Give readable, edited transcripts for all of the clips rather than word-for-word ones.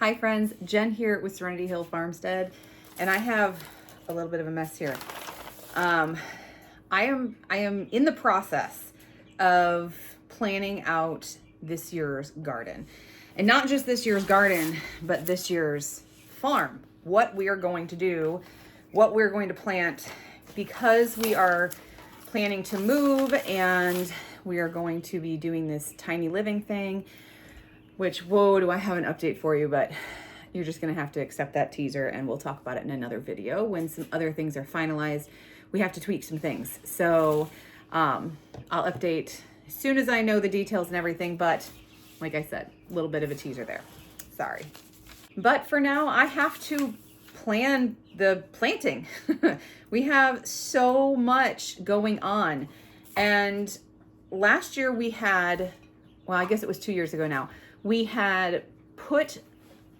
Hi friends, Jen here with Serenity Hill Farmstead, and I have a little bit of a mess here. I am in the process of planning out this year's garden. And not just this year's garden, but this year's farm. What we are going to do, what we're going to plant, because we are planning to move and we are going to be doing this tiny living thing, which, whoa, do I have an update for you, but you're just gonna have to accept that teaser and we'll talk about it in another video. When some other things are finalized, we have to tweak some things. So I'll update as soon as I know the details and everything, but like I said, a little bit of a teaser there, sorry. But for now, I have to plan the planting. We have so much going on. And last year we had, well, I guess it was 2 years ago now, we had put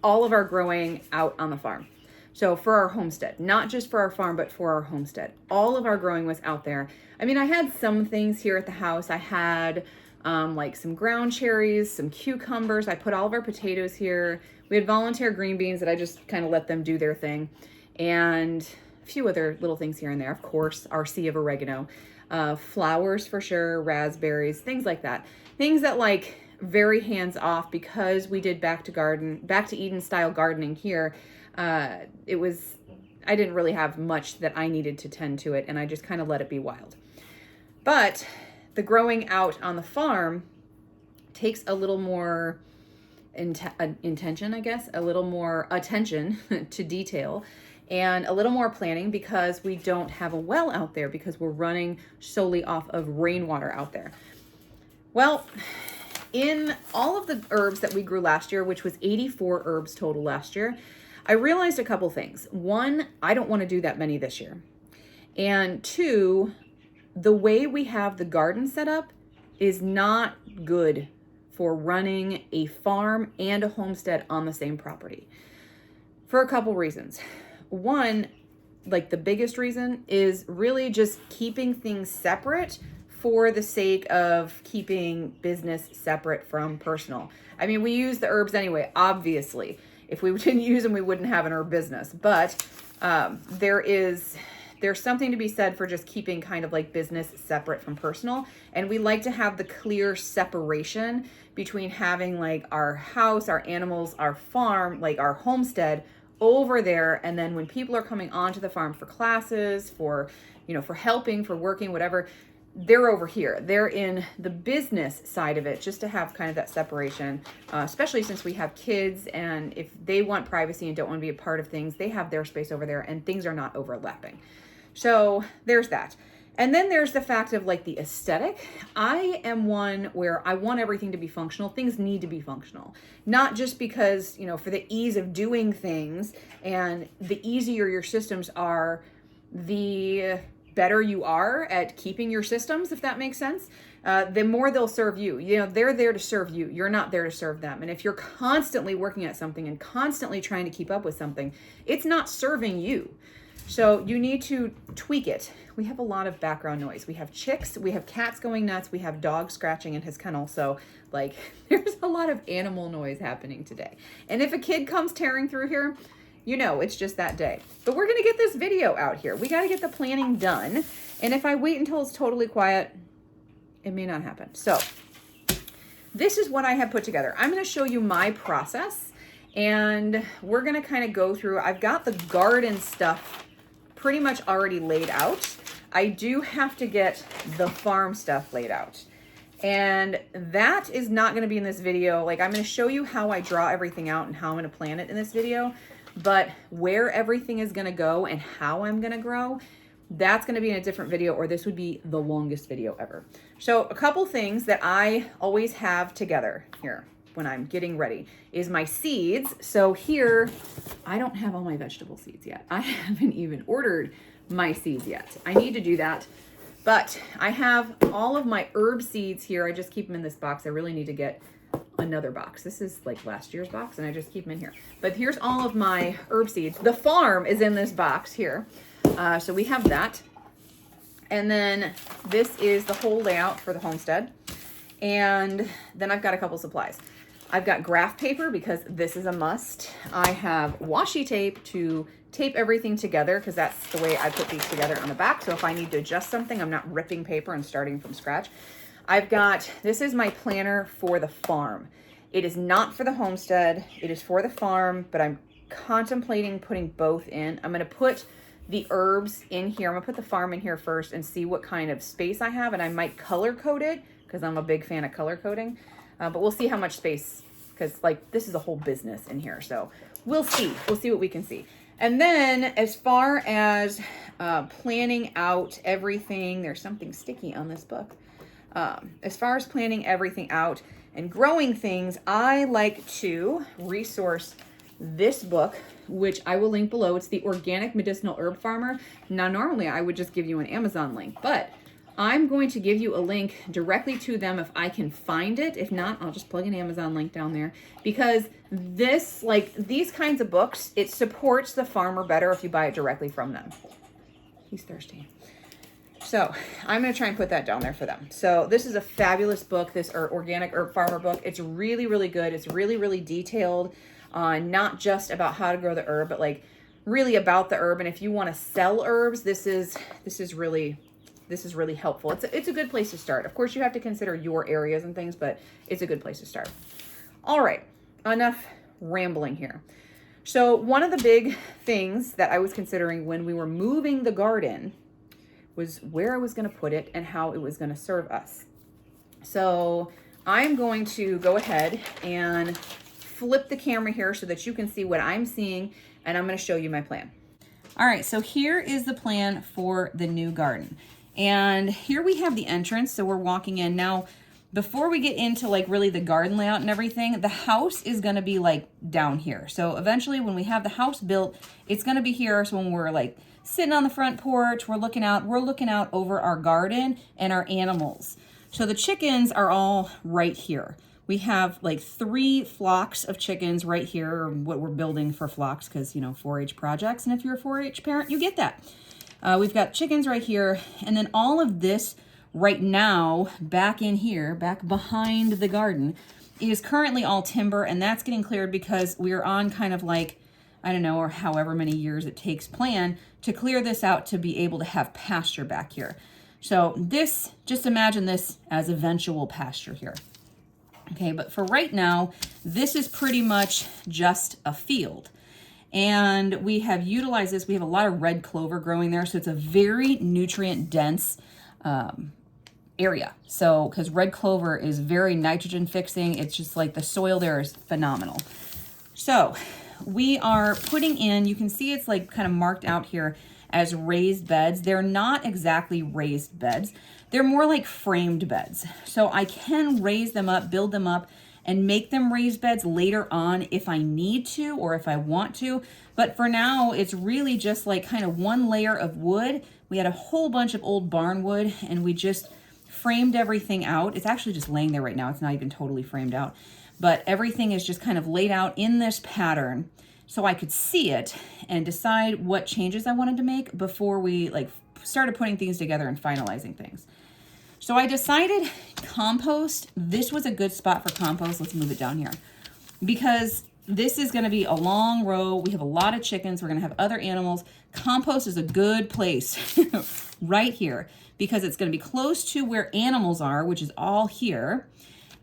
all of our growing out on the farm. So for our homestead, not just for our farm, but for our homestead. All of our growing was out there. I mean, I had some things here at the house. I had like some ground cherries, some cucumbers. I put all of our potatoes here. We had volunteer green beans that I just kind of let them do their thing. And a few other little things here and there. Of course, our sea of oregano. Flowers for sure, raspberries, things like that. Things that like very hands off, because we did back to Eden style gardening here. I didn't really have much that I needed to tend to it, and I just kind of let it be wild. But the growing out on the farm takes a little more intention, I guess, a little more attention to detail, and a little more planning, because we don't have a well out there, because we're running solely off of rainwater out there. Well, in all of the herbs that we grew last year, which was 84 herbs total last year, I realized a couple things. One, I don't want to do that many this year. And two, the way we have the garden set up is not good for running a farm and a homestead on the same property, for a couple reasons. One, like the biggest reason, is really just keeping things separate for the sake of keeping business separate from personal. I mean, we use the herbs anyway, obviously. If we didn't use them, we wouldn't have an herb business. But there's something to be said for just keeping kind of like business separate from personal. And we like to have the clear separation between having like our house, our animals, our farm, like our homestead over there. And then when people are coming onto the farm for classes, for helping, for working, whatever, they're over here. They're in the business side of it, just to have kind of that separation, especially since we have kids, and if they want privacy and don't want to be a part of things, they have their space over there and things are not overlapping. So there's that. And then there's the fact of like the aesthetic. I am one where I want everything to be functional. Things need to be functional, not just because, for the ease of doing things, and the easier your systems are, the better you are at keeping your systems, if that makes sense, the more they'll serve you. They're there to serve you. You're not there to serve them. And if you're constantly working at something and constantly trying to keep up with something, it's not serving you. So you need to tweak it. We have a lot of background noise. We have chicks, we have cats going nuts, we have dogs scratching in his kennel. So like there's a lot of animal noise happening today. And if a kid comes tearing through here, it's just that day. But we're gonna get this video out here. We gotta get the planning done. And if I wait until it's totally quiet, it may not happen. So this is what I have put together. I'm gonna show you my process, and we're gonna kind of go through. I've got the garden stuff pretty much already laid out. I do have to get the farm stuff laid out. And that is not gonna be in this video. Like, I'm gonna show you how I draw everything out and how I'm gonna plan it in this video. But where everything is gonna go and how I'm gonna grow, that's gonna be in a different video, or this would be the longest video ever. So a couple things that I always have together here when I'm getting ready is my seeds. So here, I don't have all my vegetable seeds yet. I haven't even ordered my seeds yet. I need to do that. But I have all of my herb seeds here. I just keep them in this box. I really need to get another box. This is like last year's box, and I just keep them in here. But here's all of my herb seeds. The farm is in this box here. So we have that. And then this is the whole layout for the homestead. And then I've got a couple supplies. I've got graph paper because this is a must. I have washi tape to tape everything together because that's the way I put these together on the back. So if I need to adjust something, I'm not ripping paper and starting from scratch. I've got, this is my planner for the farm. It is not for the homestead. It is for the farm, but I'm contemplating putting both in. I'm going to put the herbs in here. I'm going to put the farm in here first and see what kind of space I have. And I might color code it because I'm a big fan of color coding. But we'll see how much space, because like this is a whole business in here. So we'll see. We'll see what we can see. And then as far as planning out everything, there's something sticky on this book. As far as planning everything out and growing things, I like to resource this book, which I will link below. It's the Organic Medicinal Herb Farmer. Now, normally I would just give you an Amazon link, but I'm going to give you a link directly to them if I can find it. If not, I'll just plug an Amazon link down there, because this, like these kinds of books, it supports the farmer better if you buy it directly from them. He's thirsty. So I'm going to try and put that down there for them. So this is a fabulous book, this Organic Herb Farmer book. It's really, really good. It's really, really detailed, not just about how to grow the herb, but like really about the herb. And if you want to sell herbs, this is really helpful. It's a good place to start. Of course, you have to consider your areas and things, but it's a good place to start. All right, enough rambling here. So one of the big things that I was considering when we were moving the garden was where I was going to put it and how it was going to serve us. So I'm going to go ahead and flip the camera here so that you can see what I'm seeing, and I'm going to show you my plan. All right, so here is the plan for the new garden. And here we have the entrance, so we're walking in. Now, before we get into like really the garden layout and everything, the house is gonna be like down here. So eventually when we have the house built, it's gonna be here. So when we're like sitting on the front porch, we're looking out over our garden and our animals. So the chickens are all right here. We have like 3 flocks of chickens right here, or what we're building for flocks, because, you know, 4-H projects. And if you're a 4-H parent, you get that. We've got chickens right here, and then all of this right now back in here, back behind the garden, is currently all timber, and that's getting cleared because we're on kind of like, I don't know, or however many years it takes plan to clear this out to be able to have pasture back here. So this, just imagine this as eventual pasture here. Okay, but for right now, this is pretty much just a field. And we have utilized this. We have a lot of red clover growing there. So it's a very nutrient dense area. So, because red clover is very nitrogen fixing. It's just like the soil there is phenomenal. So we are putting in, you can see it's like kind of marked out here as raised beds. They're not exactly raised beds. They're more like framed beds. So I can raise them up, build them up, and make them raised beds later on if I need to or if I want to. But for now, it's really just like kind of one layer of wood. We had a whole bunch of old barn wood, and we just framed everything out. It's actually just laying there right now. It's not even totally framed out. But everything is just kind of laid out in this pattern so I could see it and decide what changes I wanted to make before we like started putting things together and finalizing things. So I decided compost, this was a good spot for compost. Let's move it down here. Because this is going to be a long row. We have a lot of chickens. We're going to have other animals. Compost is a good place right here because it's going to be close to where animals are, which is all here.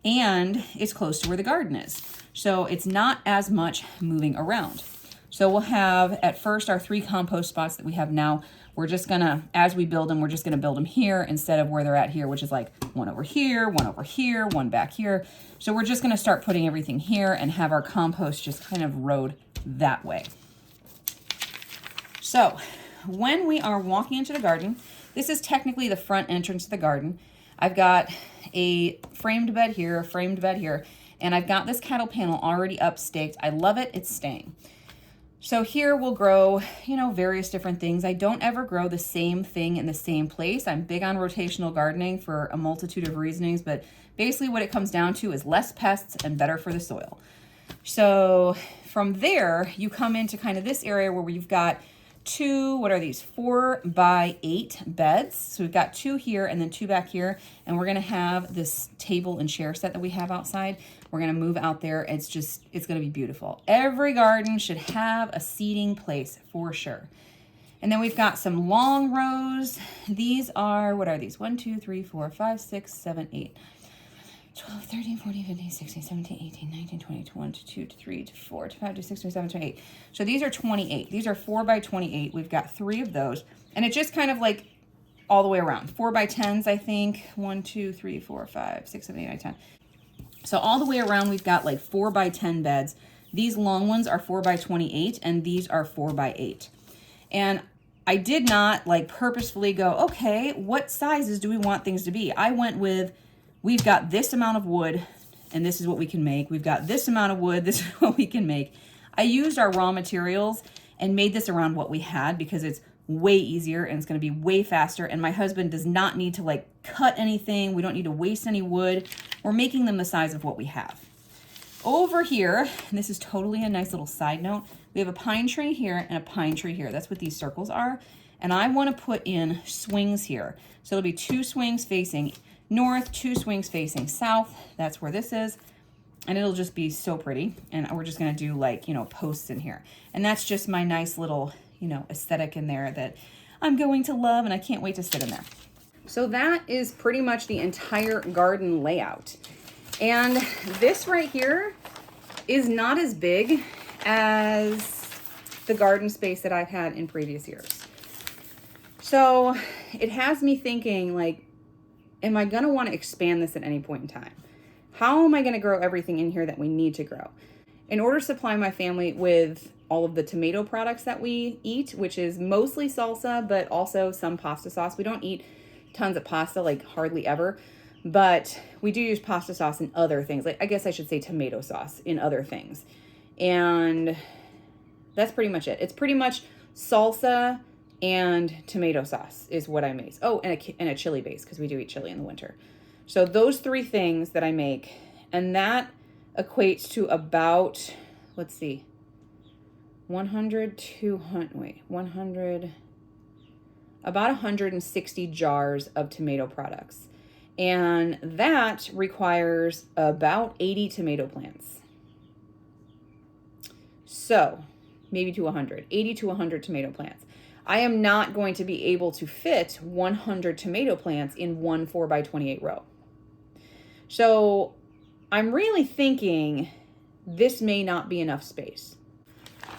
And it's close to where the garden is. So it's not as much moving around. So we'll have at first our 3 compost spots that we have now. We're just gonna, as we build them, we're just gonna build them here instead of where they're at here, which is like one over here, one back here. So we're just gonna start putting everything here and have our compost just kind of rowed that way. So when we are walking into the garden, this is technically the front entrance to the garden. I've got a framed bed here, a framed bed here, and I've got this cattle panel already up staked. I love it, it's staying. So here we'll grow, you know, various different things. I don't ever grow the same thing in the same place. I'm big on rotational gardening for a multitude of reasonings, but basically what it comes down to is less pests and better for the soil. So from there, you come into kind of this area where we've got 2, what are these, 4x8 beds. So we've got 2 here and then 2 back here. And we're gonna have this table and chair set that we have outside. We're going to move out there. It's going to be beautiful. Every garden should have a seating place for sure. And then we've got some long rows. These are, what are these? 1, 2, 3, 4, 5, 6, 7, 8, 12, 13, 14, 15, 16, 17, 18, 19, 20, 21, 22, 23, 24, 25, 26, 27, 28. So these are 28. These are 4 by 28. We've got 3 of those. And it's just kind of like all the way around. 4 by 10s, I think. 1, 2, 3, 4, 5, 6, 7, 8, 9, 10. So all the way around, we've got like 4 by 10 beds. These long ones are 4 by 28, and these are 4 by 8. And I did not like purposefully go, okay, what sizes do we want things to be? I went with, we've got this amount of wood, and this is what we can make. We've got this amount of wood, this is what we can make. I used our raw materials and made this around what we had because it's way easier and it's going to be way faster. And my husband does not need to like cut anything. We don't need to waste any wood. We're making them the size of what we have. Over here, and this is totally a nice little side note, we have a pine tree here and a pine tree here. That's what these circles are. And I want to put in swings here. So it'll be 2 swings facing north, 2 swings facing south. That's where this is. And it'll just be so pretty. And we're just going to do like, you know, posts in here. And that's just my nice little, you know, aesthetic in there that I'm going to love, and I can't wait to sit in there. So that is pretty much the entire garden layout. And this right here is not as big as the garden space that I've had in previous years. So it has me thinking, like, am I going to want to expand this at any point in time? How am I going to grow everything in here that we need to grow? In order to supply my family with all of the tomato products that we eat, which is mostly salsa, but also some pasta sauce. We don't eat tons of pasta, like hardly ever, but we do use pasta sauce in other things. Like, I guess I should say tomato sauce in other things. And that's pretty much it. It's pretty much salsa and tomato sauce is what I make. Oh, and a chili base, because we do eat chili in the winter. So those 3 things that I make, and that equates to about, let's see, 160 jars of tomato products. And that requires about 80 tomato plants. So maybe to 100, 80 to 100 tomato plants. I am not going to be able to fit 100 tomato plants in one 4 by 28 row. So I'm really thinking this may not be enough space.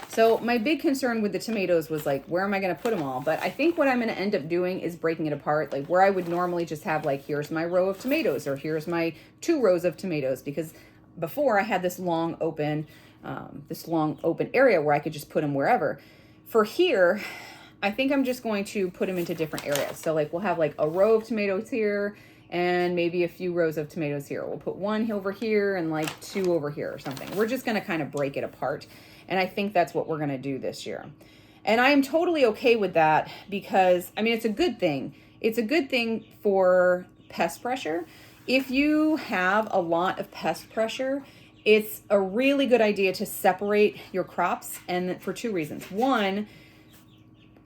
So my big concern with the tomatoes was like, where am I going to put them all? But I think what I'm going to end up doing is breaking it apart. Like where I would normally just have like, here's my row of tomatoes, or here's my 2 rows of tomatoes. Because before I had this long open area where I could just put them wherever. For here, I think I'm just going to put them into different areas. So like we'll have like a row of tomatoes here and maybe a few rows of tomatoes here. We'll put 1 over here and like 2 over here or something. We're just going to kind of break it apart. And I think that's what we're going to do this year. And I am totally okay with that because, I mean, it's a good thing. It's a good thing for pest pressure. If you have a lot of pest pressure, it's a really good idea to separate your crops, and for 2 reasons. One,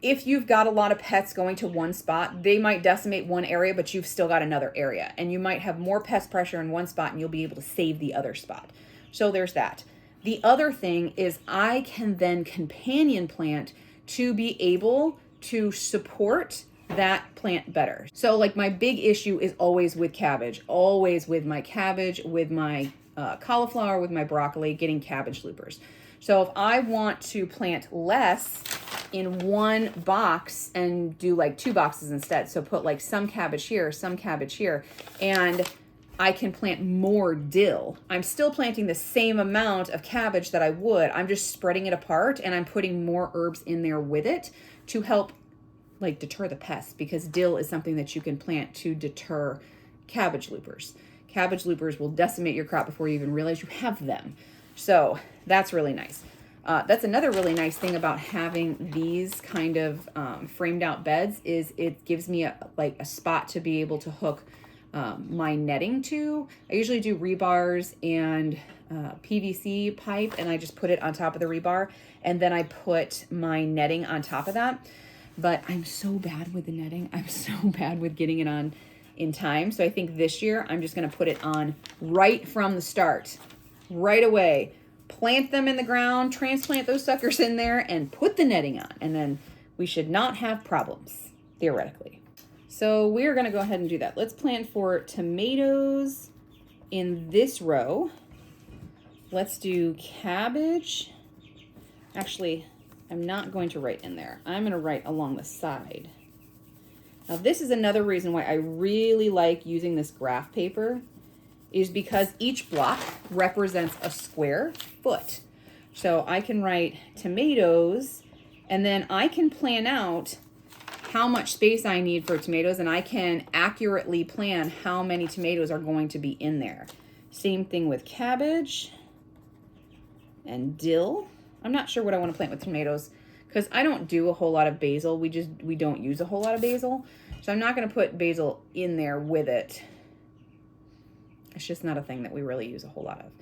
if you've got a lot of pests going to one spot, they might decimate one area, but you've still got another area. And you might have more pest pressure in one spot and you'll be able to save the other spot. So there's that. The other thing is I can then companion plant to be able to support that plant better. So like my big issue is always with cabbage, always with my cabbage, with my cauliflower, with my broccoli, getting cabbage loopers. So if I want to plant less in one box and do like 2 boxes instead, so put like some cabbage here, and I can plant more dill. I'm still planting the same amount of cabbage that I would. I'm just spreading it apart and I'm putting more herbs in there with it to help like deter the pests, because dill is something that you can plant to deter cabbage loopers. Cabbage loopers will decimate your crop before you even realize you have them. So that's really nice. That's another really nice thing about having these kind of framed out beds is it gives me a spot to be able to hook my netting to. I usually do rebars and PVC pipe, and I just put it on top of the rebar, and then I put my netting on top of that. But I'm so bad with the netting. I'm so bad with getting it on in time. So I think this year I'm just going to put it on right from the start. right away. Plant them in the ground, transplant those suckers in there, and put the netting on. And then we should not have problems, theoretically. So we're gonna go ahead and do that. Let's plant for tomatoes in this row. Let's do cabbage. Actually, I'm not going to write in there. I'm gonna write along the side. Now this is another reason why I really like using this graph paper, is because each block represents a square foot. So I can write tomatoes, and then I can plan out how much space I need for tomatoes, and I can accurately plan how many tomatoes are going to be in there. Same thing with cabbage and dill. I'm not sure what I want to plant with tomatoes because I don't do a whole lot of basil. We don't use a whole lot of basil. So I'm not going to put basil in there with it. It's just not a thing that we really use a whole lot of.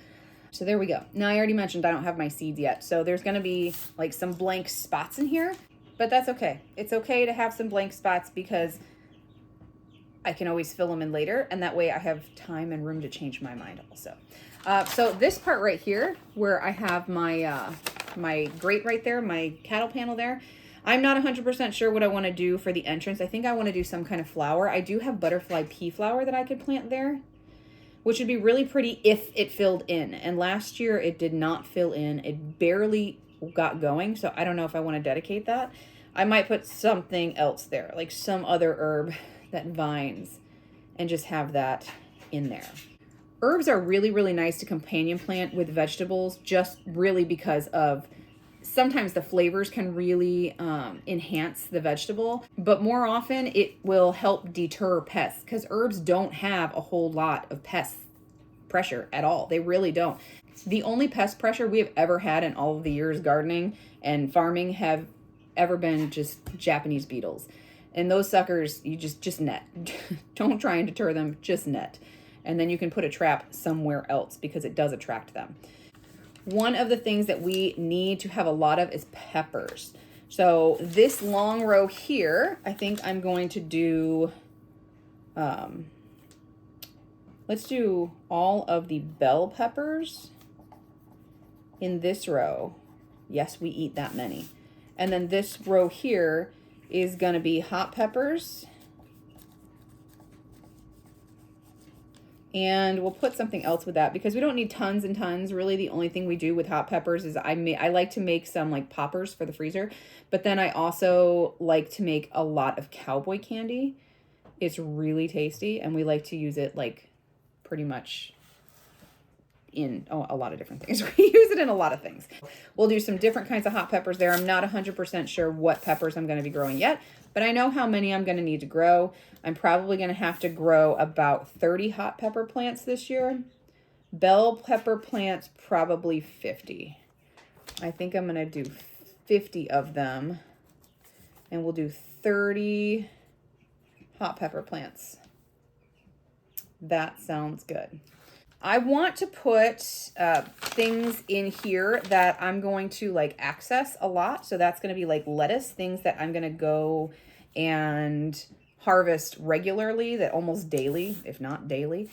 So there we go. Now I already mentioned I don't have my seeds yet. So there's going to be like some blank spots in here, but that's okay. It's okay to have some blank spots because I can always fill them in later. And that way I have time and room to change my mind also. So this part right here where I have my, my grate right there, my cattle panel there, I'm not 100% sure what I want to do for the entrance. I think I want to do some kind of flower. I do have butterfly pea flower that I could plant there, which would be really pretty if it filled in. And last year it did not fill in. It barely got going. So I don't know if I want to dedicate that. I might put something else there, like some other herb that vines, and just have that in there. Herbs are really, really nice to companion plant with vegetables, just really because of sometimes the flavors can really enhance the vegetable, but more often it will help deter pests because herbs don't have a whole lot of pest pressure at all. They really don't. The only pest pressure we have ever had in all of the years gardening and farming have ever been just Japanese beetles. And those suckers, you just net. Don't try and deter them, just net. And then you can put a trap somewhere else because it does attract them. One of the things that we need to have a lot of is peppers. So this long row here, I think I'm going to do, let's do all of the bell peppers in this row. Yes, we eat that many. And then this row here is gonna be hot peppers. And we'll put something else with that because we don't need tons and tons. Really, the only thing we do with hot peppers is I like to make some like poppers for the freezer, but then I also like to make a lot of cowboy candy. It's really tasty, and we like to use it like pretty much in a lot of different things. We use it in a lot of things. We'll do some different kinds of hot peppers there. I'm not 100% sure what peppers I'm going to be growing yet, but I know how many I'm going to need to grow. I'm probably going to have to grow about 30 hot pepper plants this year. Bell pepper plants, probably 50. I think I'm going to do 50 of them, and we'll do 30 hot pepper plants. That sounds good. I want to put things in here that I'm going to like access a lot. So that's going to be like lettuce, things that I'm going to go and harvest regularly, that almost daily, if not daily.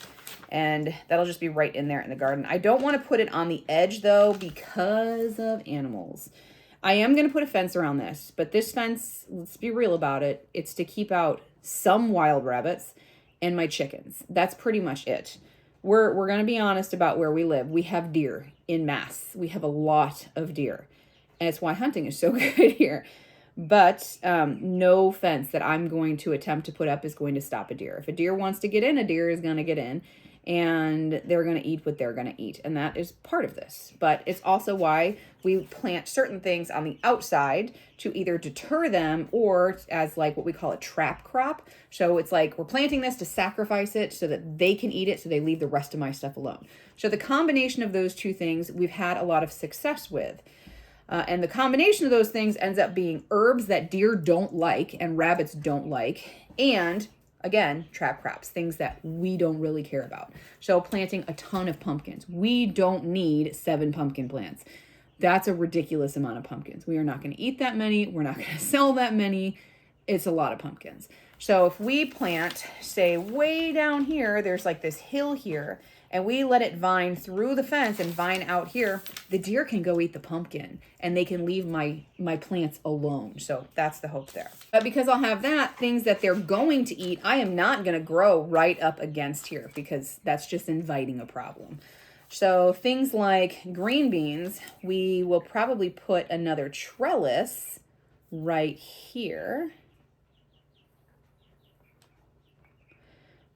And that'll just be right in there in the garden. I don't want to put it on the edge though because of animals. I am going to put a fence around this, but this fence, let's be real about it, it's to keep out some wild rabbits and my chickens. That's pretty much it. We're going to be honest about where we live. We have deer in mass. We have a lot of deer. And it's why hunting is so good here. But no fence that I'm going to attempt to put up is going to stop a deer. If a deer wants to get in, a deer is going to get in. And they're going to eat what they're going to eat. And that is part of this. But it's also why we plant certain things on the outside to either deter them or as like what we call a trap crop. So it's like we're planting this to sacrifice it so that they can eat it, so they leave the rest of my stuff alone. So the combination of those two things we've had a lot of success with. And the combination of those things ends up being herbs that deer don't like and rabbits don't like. And again, trap crops, things that we don't really care about. So planting a ton of pumpkins. We don't need 7 pumpkin plants. That's a ridiculous amount of pumpkins. We are not going to eat that many. We're not going to sell that many. It's a lot of pumpkins. So if we plant, say way down here, there's like this hill here, and we let it vine through the fence and vine out here, the deer can go eat the pumpkin and they can leave my plants alone. So that's the hope there. But because I'll have that, things that they're going to eat, I am not going to grow right up against here because that's just inviting a problem. So things like green beans, we will probably put another trellis right here.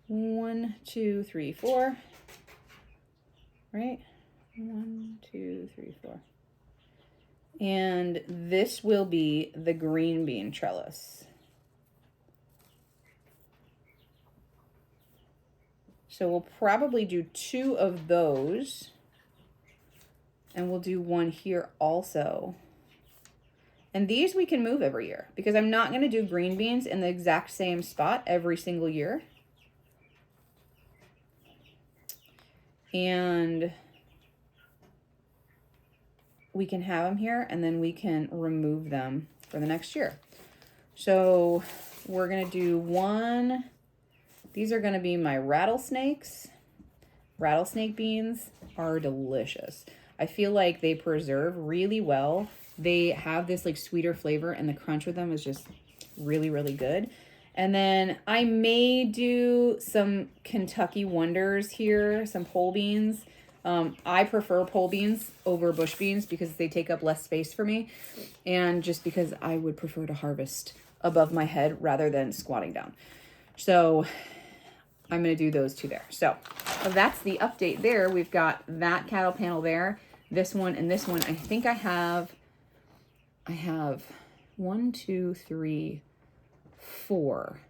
1, 2, 3, 4. Right? 1, 2, 3, 4. And this will be the green bean trellis. So we'll probably do 2 of those. And we'll do 1 here also. And these we can move every year because I'm not going to do green beans in the exact same spot every single year. And we can have them here and then we can remove them for the next year. So we're going to do 1. These are going to be my rattlesnakes. Rattlesnake beans are delicious. I feel like they preserve really well. They have this like sweeter flavor and the crunch with them is just really, really good. And then I may do some Kentucky Wonders here, some pole beans. I prefer pole beans over bush beans because they take up less space for me. And just because I would prefer to harvest above my head rather than squatting down. So I'm going to do those 2 there. So that's the update there. We've got that cattle panel there, this one and this one. I think I have 1, 2, 3, 4,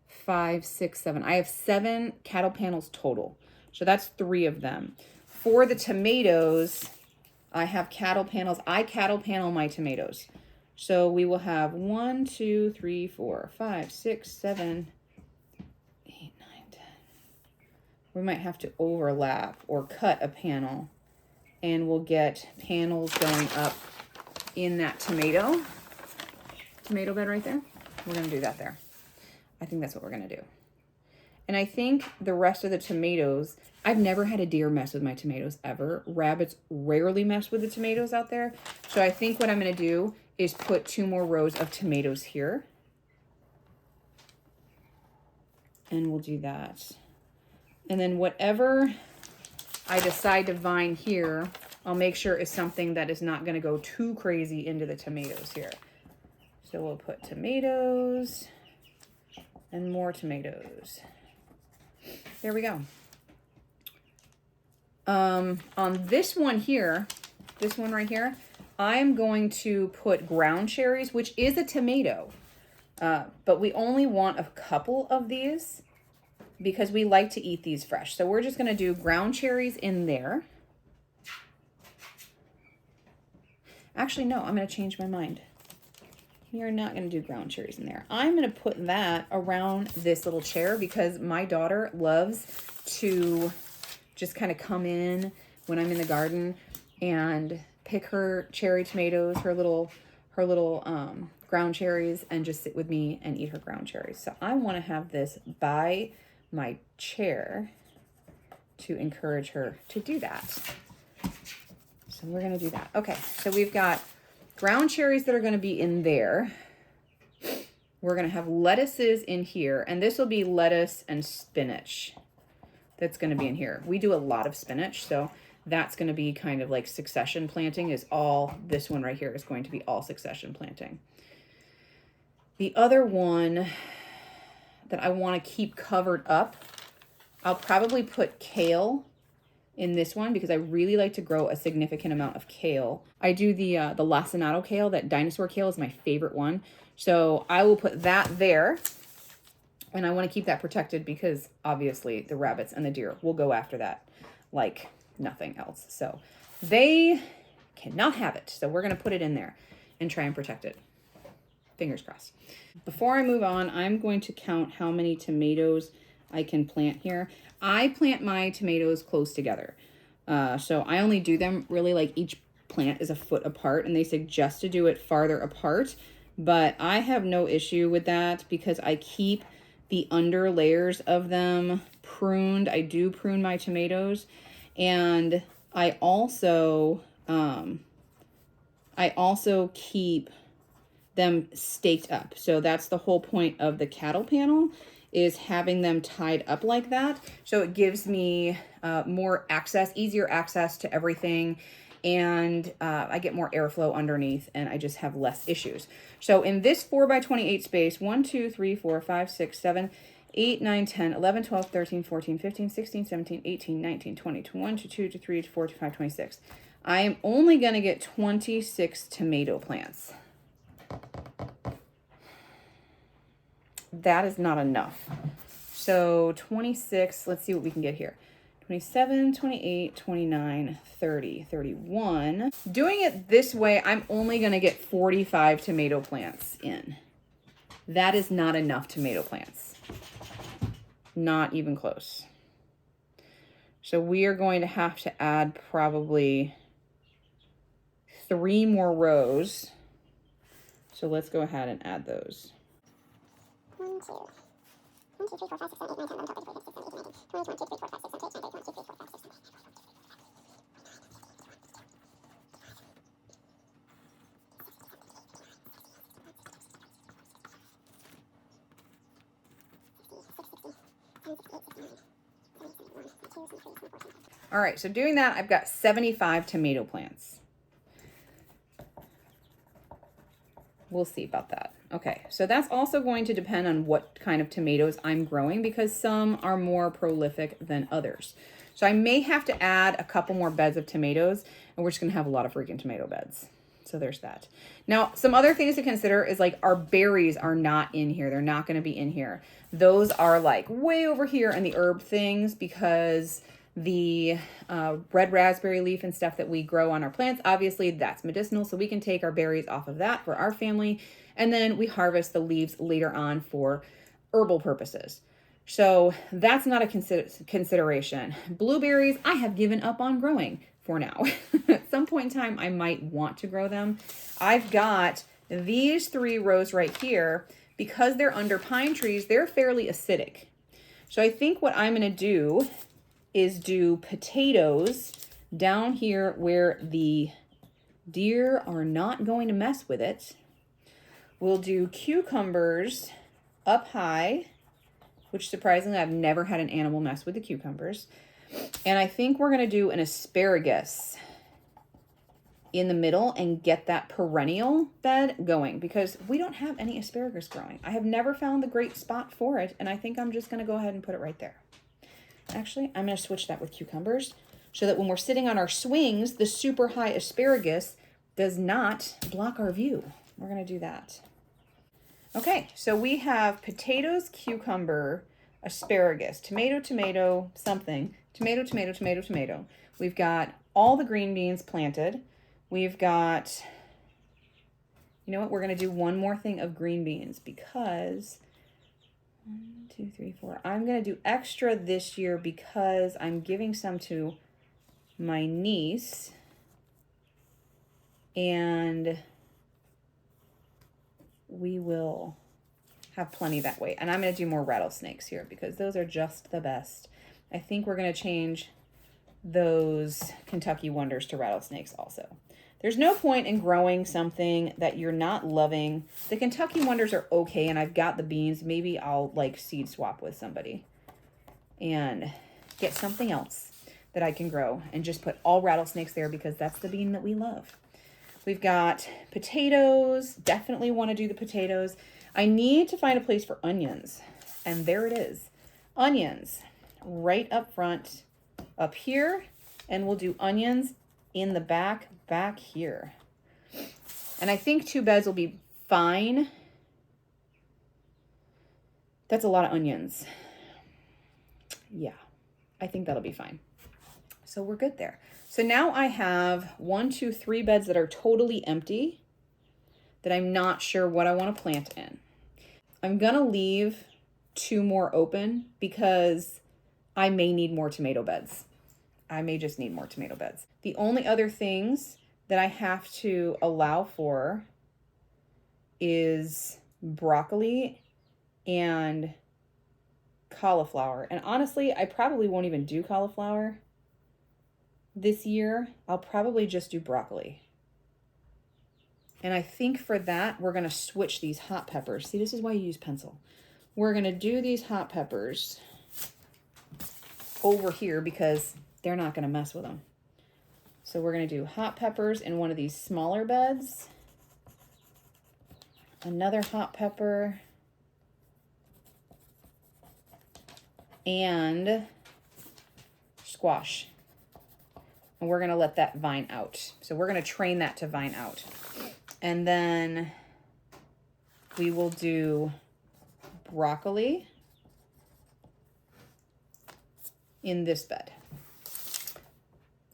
5, 6, 7. I have 7 cattle panels total. So that's 3 of them. For the tomatoes, I have cattle panels. I cattle panel my tomatoes. So we will have 1, 2, 3, 4, 5, 6, 7, 8, 9, 10. We might have to overlap or cut a panel and we'll get panels going up in that tomato bed right there. We're going to do that there. I think that's what we're going to do. And I think the rest of the tomatoes, I've never had a deer mess with my tomatoes ever. Rabbits rarely mess with the tomatoes out there. So I think what I'm going to do is put 2 more rows of tomatoes here. And we'll do that. And then whatever I decide to vine here, I'll make sure is something that is not going to go too crazy into the tomatoes here. So we'll put tomatoes and more tomatoes. There we go. On this one here, this one right here, I'm going to put ground cherries, which is a tomato. But we only want a couple of these because we like to eat these fresh. So we're just going to do ground cherries in there. Actually, no, I'm going to change my mind. You're not going to do ground cherries in there. I'm going to put that around this little chair because my daughter loves to just kind of come in when I'm in the garden and pick her cherry tomatoes, her little ground cherries, and just sit with me and eat her ground cherries. So I want to have this by my chair to encourage her to do that. So we're going to do that. Okay, so we've got ground cherries that are going to be in there. We're going to have lettuces in here, and this will be lettuce and spinach that's going to be in here. We do a lot of spinach, so that's going to be kind of like succession planting is all, this one right here is going to be all succession planting. The other one that I want to keep covered up, I'll probably put kale in this one because I really like to grow a significant amount of kale. I do the lacinato kale, that dinosaur kale is my favorite one. So I will put that there. And I want to keep that protected because obviously the rabbits and the deer will go after that like nothing else. So they cannot have it. So we're going to put it in there and try and protect it. Fingers crossed. Before I move on, I'm going to count how many tomatoes I can plant here. I plant my tomatoes close together. So I only do them really like each plant is a foot apart, and they suggest to do it farther apart. But I have no issue with that because I keep the under layers of them pruned. I do prune my tomatoes, and I also keep them staked up. So that's the whole point of the cattle panel, is having them tied up like that. So it gives me more access, easier access to everything. And I get more airflow underneath, and I just have less issues. So in this 4x28 space, 1, 2, 3, 4, 5, 6, 7, 8, 9, 10, 11, 12, 13, 14, 15, 16, 17, 18, 19, 20, 21, 22, 23, 24, 25, 26. I am only going to get 26 tomato plants. That is not enough. So 26, let's see what we can get here. 27, 28, 29, 30, 31. Doing it this way, I'm only going to get 45 tomato plants in. That is not enough tomato plants. Not even close. So we are going to have to add probably 3 more rows. So let's go ahead and add those. 1, 2. 1, 2, 3, 4, 5, 6, 7, 8, 9, 10, 11, 12, 13, 14, 15, 16, 17, 18, 19, 20, 21, 22, 23, 24, 25, 26, 27, 28, 29, 30, 31, 32, 33, 34, 35, 36, 37. All right, so doing that, I've got 75 tomato plants. We'll see about that. Okay, so that's also going to depend on what kind of tomatoes I'm growing, because some are more prolific than others. So I may have to add a couple more beds of tomatoes, and we're just gonna have a lot of freaking tomato beds. So there's that. Now, some other things to consider is like our berries are not in here. They're not gonna be in here. Those are like way over here in the herb things, because the red raspberry leaf and stuff that we grow on our plants, obviously that's medicinal, so we can take our berries off of that for our family, and then we harvest the leaves later on for herbal purposes. So that's not a consideration. Blueberries, I have given up on growing for now. At some point in time, I might want to grow them. I've got these 3 rows right here. Because they're under pine trees, they're fairly acidic. So I think what I'm gonna do is do potatoes down here where the deer are not going to mess with it. We'll do cucumbers up high, which surprisingly I've never had an animal mess with the cucumbers. And I think we're gonna do an asparagus in the middle and get that perennial bed going, because we don't have any asparagus growing. I have never found the great spot for it, and I think I'm just gonna go ahead and put it right there. Actually, I'm going to switch that with cucumbers so that when we're sitting on our swings, the super high asparagus does not block our view. We're going to do that. Okay, so we have potatoes, cucumber, asparagus, tomato, tomato, something, tomato, tomato, tomato, tomato. We've got all the green beans planted. We've got, you know what, we're going to do one more thing of green beans, because 1, 2, 3, 4. I'm going to do extra this year because I'm giving some to my niece, and we will have plenty that way. And I'm going to do more rattlesnakes here because those are just the best. I think we're going to change those Kentucky Wonders to rattlesnakes also. There's no point in growing something that you're not loving. The Kentucky Wonders are okay, and I've got the beans. Maybe I'll like seed swap with somebody and get something else that I can grow and just put all rattlesnakes there, because that's the bean that we love. We've got potatoes. Definitely want to do the potatoes. I need to find a place for onions, and there it is. Onions right up front, up here, and we'll do onions in the back here. And I think 2 beds will be fine. That's a lot of onions. Yeah, I think that'll be fine. So we're good there. So now I have 1, 2, 3 beds that are totally empty that I'm not sure what I want to plant in. I'm gonna leave 2 more open because I may need more tomato beds. I may just need more tomato beds. The only other things that I have to allow for is broccoli and cauliflower. And honestly, I probably won't even do cauliflower this year. I'll probably just do broccoli. And I think for that, we're going to switch these hot peppers. See, this is why you use pencil. We're going to do these hot peppers over here because they're not going to mess with them. So we're going to do hot peppers in one of these smaller beds. Another hot pepper. And squash. And we're going to let that vine out. So we're going to train that to vine out. And then we will do broccoli in this bed.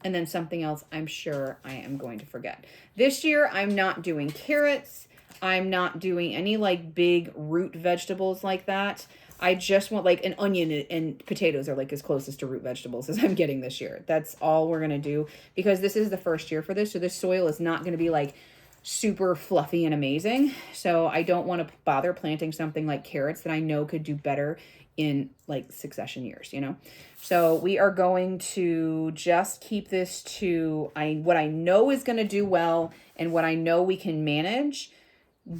And then something else I'm sure I am going to forget. This year, I'm not doing carrots. I'm not doing any like big root vegetables like that. I just want like an onion and potatoes are like as closest to root vegetables as I'm getting this year. That's all we're going to do because this is the first year for this. So this soil is not going to be like super fluffy and amazing. So I don't want to bother planting something like carrots that I know could do better in like succession years, you know? So we are going to just keep this to what I know is going to do well and what I know we can manage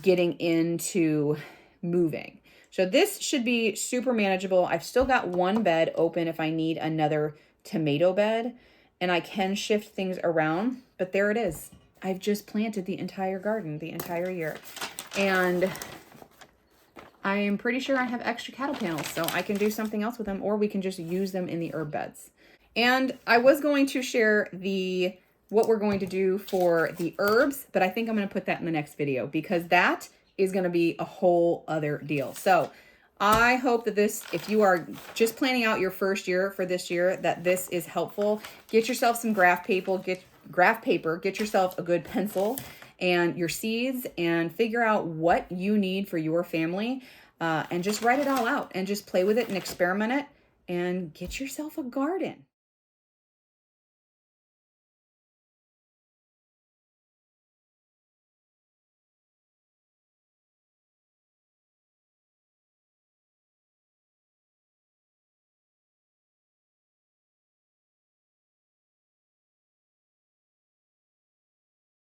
getting into moving. So this should be super manageable. I've still got one bed open if I need another tomato bed, and I can shift things around, but there it is. I've just planted the entire garden the entire year. And I am pretty sure I have extra cattle panels, so I can do something else with them, or we can just use them in the herb beds. And I was going to share what we're going to do for the herbs, but I think I'm going to put that in the next video because that is going to be a whole other deal. So I hope that if you are just planning out your first year for this year, that this is helpful. Get yourself some graph paper, get yourself a good pencil and your seeds and figure out what you need for your family and just write it all out and just play with it and experiment it and get yourself a garden.